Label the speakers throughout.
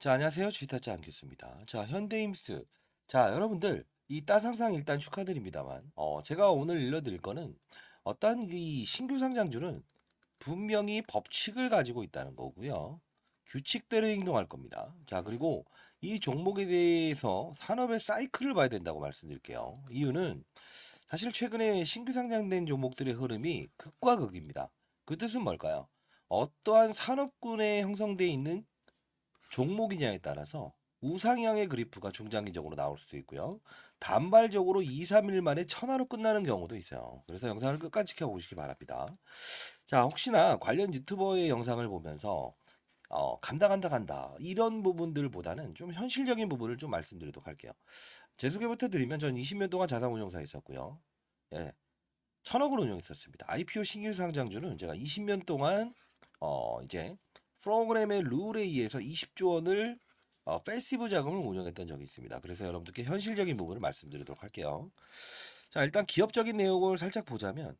Speaker 1: 자, 안녕하세요. 주식타짜 안교수입니다. 자, 현대임스. 자, 여러분들, 이 따상상 일단 축하드립니다만, 제가 오늘 일러드릴 거는 어떤 이 신규 상장주는 분명히 법칙을 가지고 있다는 거고요. 규칙대로 행동할 겁니다. 자, 그리고 이 종목에 대해서 산업의 사이클을 봐야 된다고 말씀드릴게요. 이유는 사실 최근에 신규 상장된 종목들의 흐름이 극과 극입니다. 그 뜻은 뭘까요? 어떠한 산업군에 형성되어 있는 종목이냐에 따라서 우상향의 그래프가 중장기적으로 나올 수도 있고요. 단발적으로 2, 3일 만에 천하로 끝나는 경우도 있어요. 그래서 영상을 끝까지 지켜보시기 바랍니다. 자, 혹시나 관련 유튜버의 영상을 보면서 간다 간다 간다 이런 부분들보다는 좀 현실적인 부분을 좀 말씀드리도록 할게요. 제 소개부터 드리면 전 20년 동안 자산운용사에 있었고요. 예, 1000억을 운용했었습니다. IPO 신규 상장주는 제가 20년 동안 이제 프로그램의 룰에 의해서 20조 원을 패시브 자금을 운영했던 적이 있습니다. 그래서 여러분들께 현실적인 부분을 말씀드리도록 할게요. 자, 일단 기업적인 내용을 살짝 보자면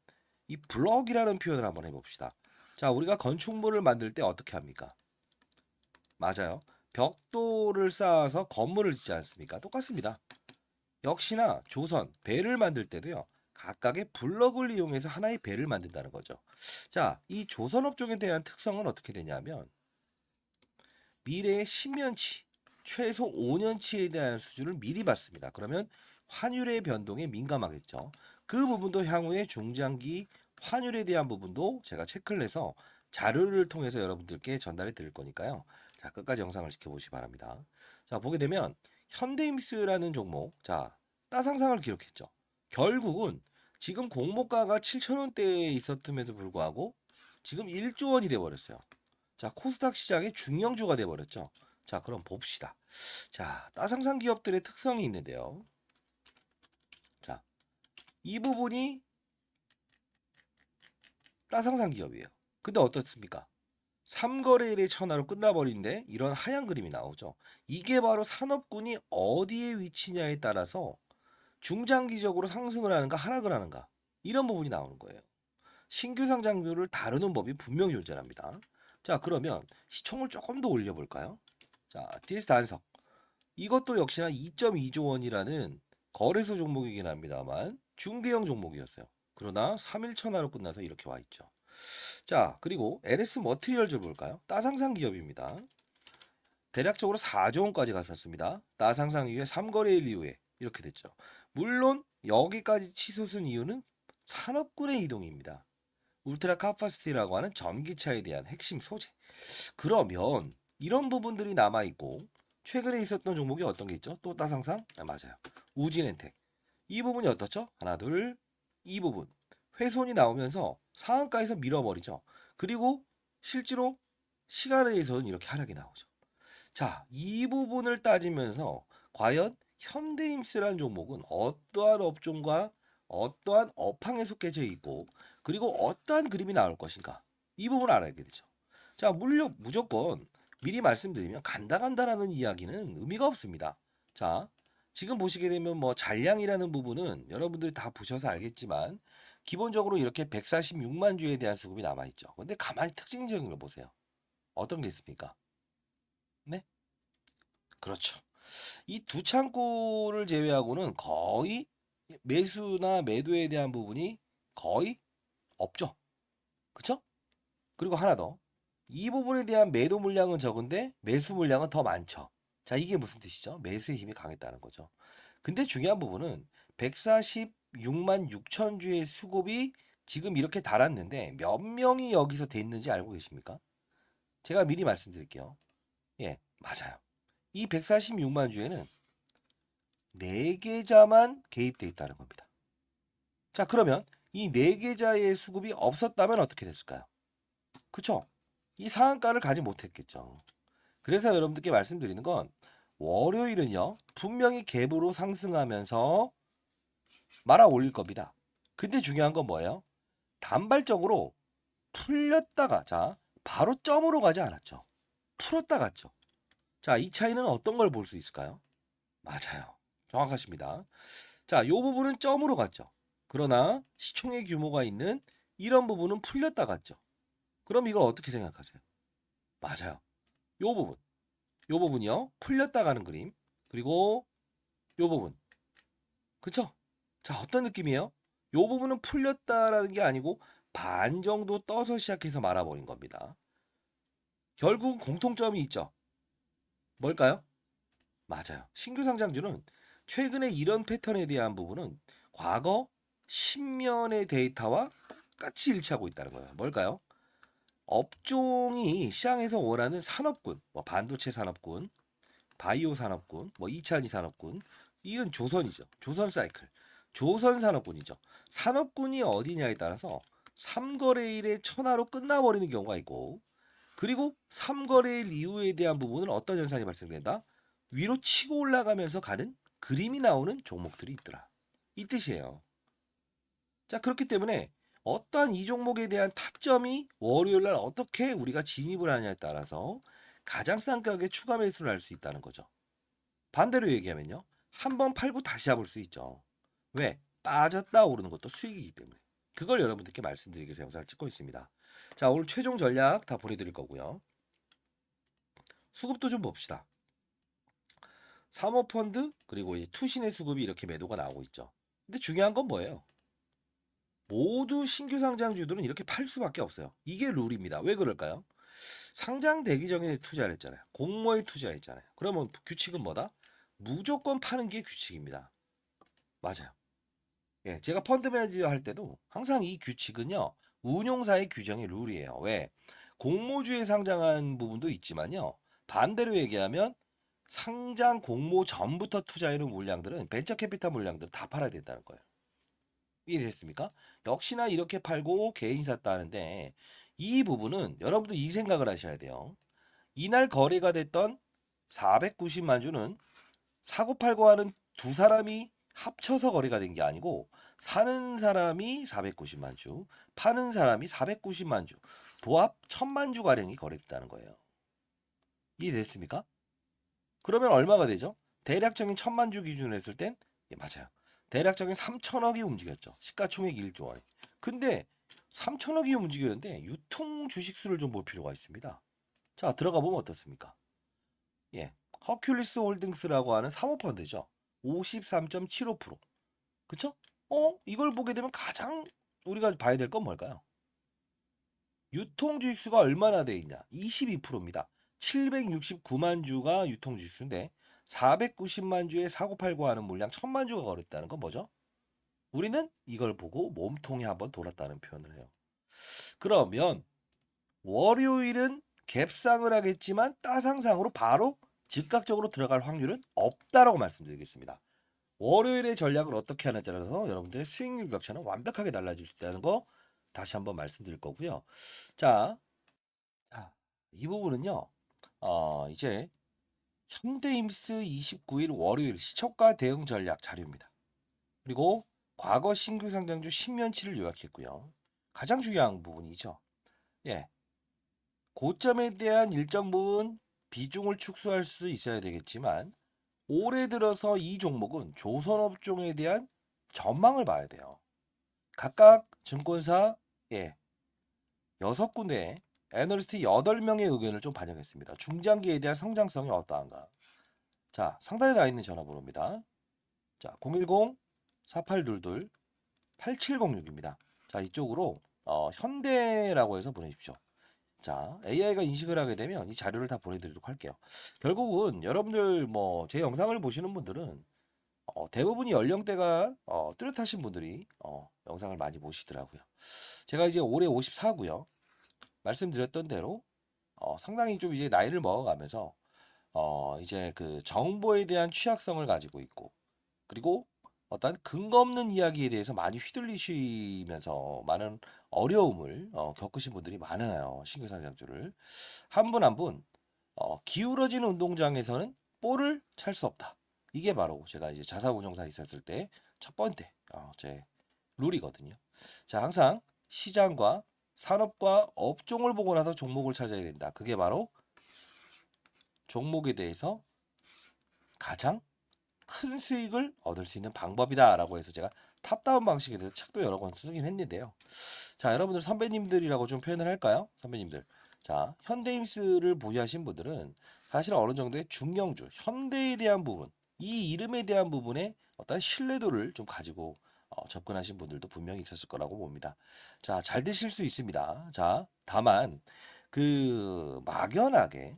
Speaker 1: 이 블럭이라는 표현을 한번 해봅시다. 자, 우리가 건축물을 만들 때 어떻게 합니까? 맞아요. 벽돌을 쌓아서 건물을 짓지 않습니까? 똑같습니다. 역시나 조선, 배를 만들 때도요. 각각의 블럭을 이용해서 하나의 배를 만든다는 거죠. 자, 이 조선업종에 대한 특성은 어떻게 되냐면 미래의 10년치, 최소 5년치에 대한 수준을 미리 받습니다. 그러면 환율의 변동에 민감하겠죠. 그 부분도 향후에 중장기 환율에 대한 부분도 제가 체크를 해서 자료를 통해서 여러분들께 전달해 드릴 거니까요. 자, 끝까지 영상을 지켜보시기 바랍니다. 자, 보게 되면 현대임스라는 종목, 자, 따상상을 기록했죠. 결국은 지금 공모가가 7천원대에 있었음에도 불구하고 지금 1조 원이 돼 버렸어요. 자, 코스닥 시장의 중형주가 돼 버렸죠. 자, 그럼 봅시다. 자, 따상상 기업들의 특성이 있는데요. 자, 이 부분이 따상상 기업이에요. 근데 어떻습니까? 3거래일의 천하로 끝나버린데 이런 하얀 그림이 나오죠. 이게 바로 산업군이 어디에 위치냐에 따라서 중장기적으로 상승을 하는가 하락을 하는가 이런 부분이 나오는 거예요. 신규 상장률을 다루는 법이 분명히 존재합니다. 자, 그러면 시총을 조금 더 올려볼까요? 자, DS 단석. 이것도 역시나 2.2조 원이라는 거래소 종목이긴 합니다만 중대형 종목이었어요. 그러나 3일 천하로 끝나서 이렇게 와 있죠. 자, 그리고 LS 머티리얼즈 볼까요? 따상상 기업입니다. 대략적으로 4조 원까지 갔었습니다. 따상상 이후에 3거래일 이후에 이렇게 됐죠. 물론 여기까지 치솟은 이유는 산업군의 이동입니다. 울트라 카파시티라고 하는 전기차에 대한 핵심 소재. 그러면 이런 부분들이 남아 있고 최근에 있었던 종목이 어떤 게 있죠? 또 따상상? 아, 맞아요. 우진엔텍. 이 부분이 어떻죠? 하나, 둘, 이 부분. 훼손이 나오면서 상한가에서 밀어버리죠. 그리고 실제로 시간에 의해서는 이렇게 하락이 나오죠. 자, 이 부분을 따지면서 과연 현대임스라는 종목은 어떠한 업종과 어떠한 업황에 속해져 있고 그리고 어떠한 그림이 나올 것인가 이 부분을 알아야 되죠. 자, 물론 무조건 미리 말씀드리면 간다 간다라는 이야기는 의미가 없습니다. 자, 지금 보시게 되면 뭐 잔량이라는 부분은 여러분들이 다 보셔서 알겠지만 기본적으로 이렇게 146만 주에 대한 수급이 남아 있죠. 근데 가만히 특징적인 걸 보세요. 어떤 게 있습니까? 네? 그렇죠. 이 두 창고를 제외하고는 거의 매수나 매도에 대한 부분이 거의 없죠. 그쵸? 그리고 하나 더. 이 부분에 대한 매도 물량은 적은데 매수 물량은 더 많죠. 자, 이게 무슨 뜻이죠? 매수의 힘이 강했다는 거죠. 근데 중요한 부분은 146만 6천 주의 수급이 지금 이렇게 달았는데 몇 명이 여기서 됐는지 알고 계십니까? 제가 미리 말씀드릴게요. 예, 맞아요. 이 146만 주에는 4계좌만 개입돼 있다는 겁니다. 자, 그러면 이 4계좌의 수급이 없었다면 어떻게 됐을까요? 그쵸? 이 상한가를 가지 못했겠죠. 그래서 여러분들께 말씀드리는 건 월요일은요, 분명히 갭으로 상승하면서 말아 올릴 겁니다. 근데 중요한 건 뭐예요? 단발적으로 풀렸다가, 자, 바로 점으로 가지 않았죠. 풀었다 갔죠. 자, 이 차이는 어떤 걸 볼 수 있을까요? 맞아요. 정확하십니다. 자, 이 부분은 점으로 갔죠. 그러나 시총의 규모가 있는 이런 부분은 풀렸다 갔죠. 그럼 이걸 어떻게 생각하세요? 맞아요. 이 부분. 요 부분이요. 풀렸다 가는 그림. 그리고 요 부분. 그쵸? 자, 어떤 느낌이에요? 요 부분은 풀렸다라는 게 아니고 반 정도 떠서 시작해서 말아버린 겁니다. 결국 공통점이 있죠. 뭘까요? 맞아요. 신규 상장주는 최근에 이런 패턴에 대한 부분은 과거 10년의 데이터와 똑같이 일치하고 있다는 거예요. 뭘까요? 업종이 시장에서 원하는 산업군, 뭐 반도체 산업군, 바이오 산업군, 뭐 2차 산업군, 이건 조선이죠. 조선 사이클. 조선 산업군이죠. 산업군이 어디냐에 따라서 3거래일에 천하로 끝나버리는 경우가 있고, 그리고 3거래일 이후에 대한 부분은 어떤 현상이 발생된다? 위로 치고 올라가면서 가는 그림이 나오는 종목들이 있더라. 이 뜻이에요. 자, 그렇기 때문에 어떠한 이 종목에 대한 타점이 월요일 날 어떻게 우리가 진입을 하냐에 따라서 가장 싼 가격에 추가 매수를 할 수 있다는 거죠. 반대로 얘기하면요. 한 번 팔고 다시 잡을 수 있죠. 왜? 빠졌다 오르는 것도 수익이기 때문에. 그걸 여러분들께 말씀드리기 위해서 영상을 찍고 있습니다. 자, 오늘 최종 전략 다 보내드릴 거고요. 수급도 좀 봅시다. 사모펀드 그리고 이 투신의 수급이 이렇게 매도가 나오고 있죠. 근데 중요한 건 뭐예요? 모두 신규 상장주들은 이렇게 팔 수밖에 없어요. 이게 룰입니다. 왜 그럴까요? 상장되기 전에 투자를 했잖아요. 공모에 투자했잖아요. 그러면 규칙은 뭐다? 무조건 파는 게 규칙입니다. 맞아요. 예, 제가 펀드 매니저 할 때도 항상 이 규칙은요. 운용사의 규정의 룰이에요. 왜? 공모주에 상장한 부분도 있지만요. 반대로 얘기하면 상장 공모 전부터 투자해놓은 물량들은 벤처 캐피탈 물량들은 다 팔아야 된다는 거예요. 이해됐습니까? 역시나 이렇게 팔고 개인 샀다 하는데 이 부분은 여러분도 이 생각을 하셔야 돼요. 이날 거래가 됐던 490만 주는 사고 팔고 하는 두 사람이 합쳐서 거래가 된 게 아니고 사는 사람이 490만 주, 파는 사람이 490만 주, 도합 1000만 주 가량이 거래됐다는 거예요. 이해됐습니까? 그러면 얼마가 되죠? 대략적인 1000만 주 기준으로 했을 땐 예, 맞아요. 대략적인 3천억이 움직였죠. 시가총액 1조 원이. 근데 3천억이 움직였는데 유통 주식수를 좀 볼 필요가 있습니다. 자, 들어가 보면 어떻습니까? 예. 허큘리스 홀딩스라고 하는 사모펀드죠. 53.75%. 그쵸? 이걸 보게 되면 가장 우리가 봐야 될 건 뭘까요? 유통 주식수가 얼마나 돼 있냐? 22%입니다. 769만 주가 유통 주식수인데 490만 주에 사고 팔고 하는 물량 1000만 주가 거랬다는 건 뭐죠? 우리는 이걸 보고 몸통이 한번 돌았다는 표현을 해요. 그러면 월요일은 갭상을 하겠지만 따상상으로 바로 즉각적으로 들어갈 확률은 없다라고 말씀드리겠습니다. 월요일의 전략을 어떻게 하느냐에 따라서 여러분들의 수익률 격차는 완벽하게 달라질 수 있다는 거 다시 한번 말씀드릴 거고요. 자, 이 부분은요. 이제 현대임스 29일 월요일 시초가 대응 전략 자료입니다. 그리고 과거 신규 상장주 10년치를 요약했고요. 가장 중요한 부분이죠. 예. 고점에 대한 일정 부분 비중을 축소할 수 있어야 되겠지만 올해 들어서 이 종목은 조선업종에 대한 전망을 봐야 돼요. 각각 증권사 예, 6군데 애널리스트 8명의 의견을 좀 반영했습니다. 중장기에 대한 성장성이 어떠한가. 자, 상단에 나와 있는 전화번호입니다. 자, 010-4822-8706입니다. 자, 이쪽으로 현대라고 해서 보내십시오. 자, AI가 인식을 하게 되면 이 자료를 다 보내드리도록 할게요. 결국은 여러분들 뭐 제 영상을 보시는 분들은 대부분이 연령대가 뚜렷하신 분들이 영상을 많이 보시더라고요. 제가 이제 올해 54고요. 말씀드렸던 대로 상당히 좀 이제 나이를 먹어가면서 이제 그 정보에 대한 취약성을 가지고 있고 그리고 어떤 근거 없는 이야기에 대해서 많이 휘둘리시면서 많은 어려움을 겪으신 분들이 많아요. 신규 상장주를 한 분 한 분 기울어지는 운동장에서는 볼을 찰 수 없다. 이게 바로 제가 이제 자사운용사에 있었을 때 첫 번째 제 룰이거든요. 자, 항상 시장과 산업과 업종을 보고 나서 종목을 찾아야 된다. 그게 바로 종목에 대해서 가장 큰 수익을 얻을 수 있는 방법이다라고 해서 제가 탑다운 방식에 대해서 책도 여러 권 쓰긴 했는데요. 자, 여러분들 선배님들이라고 좀 표현을 할까요? 선배님들. 자, 현대임스를 보유하신 분들은 사실 어느 정도의 중형주, 현대에 대한 부분, 이 이름에 대한 부분에 어떤 신뢰도를 좀 가지고 접근하신 분들도 분명히 있었을 거라고 봅니다. 자, 잘 되실 수 있습니다. 자, 다만 그 막연하게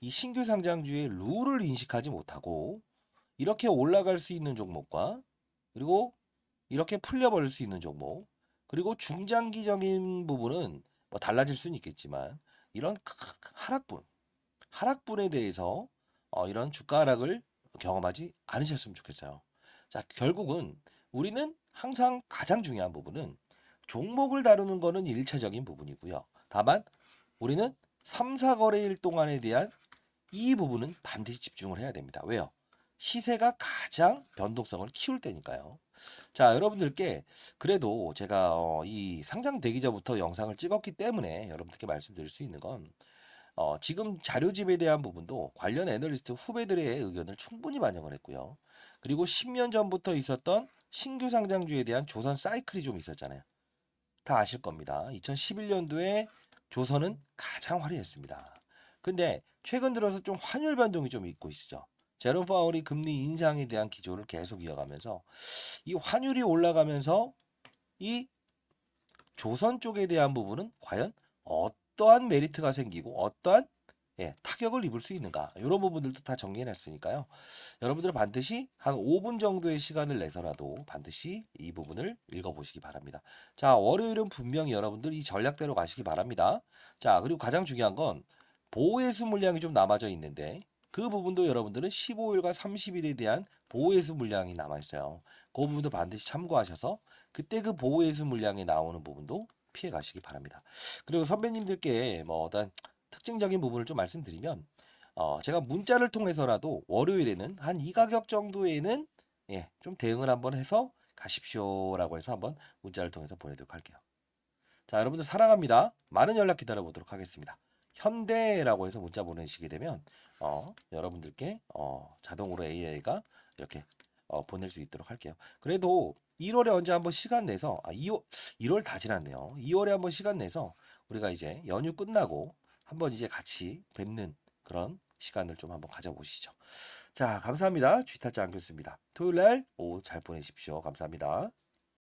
Speaker 1: 이 신규 상장주의 룰을 인식하지 못하고 이렇게 올라갈 수 있는 종목과 그리고 이렇게 풀려버릴 수 있는 종목 그리고 중장기적인 부분은 뭐 달라질 수는 있겠지만 이런 하락분에 대해서 이런 주가 하락을 경험하지 않으셨으면 좋겠어요. 자, 결국은 우리는 항상 가장 중요한 부분은 종목을 다루는 거는 일차적인 부분이고요. 다만 우리는 3, 4거래일 동안에 대한 이 부분은 반드시 집중을 해야 됩니다. 왜요? 시세가 가장 변동성을 키울 때니까요. 자, 여러분들께 그래도 제가 이 상장 되기 전부터 영상을 찍었기 때문에 여러분들께 말씀드릴 수 있는 건 지금 자료집에 대한 부분도 관련 애널리스트 후배들의 의견을 충분히 반영을 했고요. 그리고 10년 전부터 있었던 신규 상장주에 대한 조선 사이클이 좀 있었잖아요. 다 아실 겁니다. 2011년도에 조선은 가장 화려했습니다. 근데 최근 들어서 좀 환율 변동이 좀 있고 있죠. 제롬 파월이 금리 인상에 대한 기조를 계속 이어가면서 이 환율이 올라가면서 이 조선 쪽에 대한 부분은 과연 어떠한 메리트가 생기고 어떠한 타격을 입을 수 있는가 이런 부분들도 다 정리해놨으니까요. 여러분들은 반드시 한 5분 정도의 시간을 내서라도 반드시 이 부분을 읽어보시기 바랍니다. 자, 월요일은 분명히 여러분들 이 전략대로 가시기 바랍니다. 자, 그리고 가장 중요한 건 보호해수 물량이 좀 남아져 있는데 그 부분도 여러분들은 15일과 30일에 대한 보호해수 물량이 남아 있어요. 그 부분도 반드시 참고하셔서 그때 그 보호해수 물량에 나오는 부분도 피해 가시기 바랍니다. 그리고 선배님들께 뭐 어떤 특징적인 부분을 좀 말씀드리면 제가 문자를 통해서라도 월요일에는 한 이 가격 정도에는 좀 대응을 한번 해서 가십시오라고 해서 한번 문자를 통해서 보내도록 할게요. 자, 여러분들 사랑합니다. 많은 연락 기다려 보도록 하겠습니다. 현대라고 해서 문자 보내시게 되면 여러분들께 자동으로 AI가 이렇게 보낼 수 있도록 할게요. 그래도 1월에 언제 한번 시간 내서 1월 다 지났네요. 2월에 한번 시간 내서 우리가 이제 연휴 끝나고 한번 이제 같이 뵙는 그런 시간을 좀 한번 가져보시죠. 자, 감사합니다. 쥐타짱 교수입니다. 토요일 날 오후 잘 보내십시오. 감사합니다.